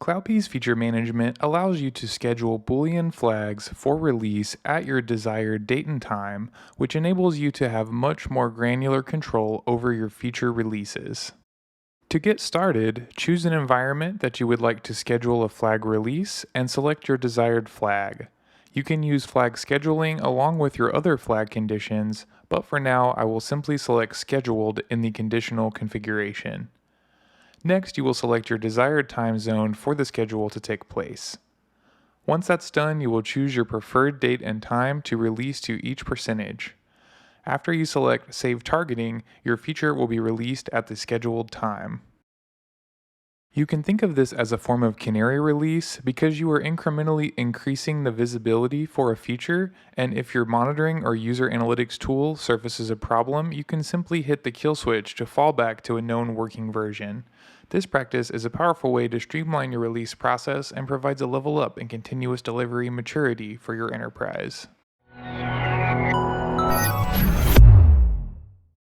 CloudBees feature management allows you to schedule Boolean flags for release at your desired date and time, which enables you to have much more granular control over your feature releases. To get started, choose an environment that you would like to schedule a flag release and select your desired flag. You can use flag scheduling along with your other flag conditions, but for now I will simply select scheduled in the conditional configuration. Next, you will select your desired time zone for the schedule to take place. Once that's done, you will choose your preferred date and time to release to each percentage. After you select Save Targeting, your feature will be released at the scheduled time. You can think of this as a form of canary release because you are incrementally increasing the visibility for a feature, and if your monitoring or user analytics tool surfaces a problem, you can simply hit the kill switch to fall back to a known working version. This practice is a powerful way to streamline your release process and provides a level up in continuous delivery maturity for your enterprise.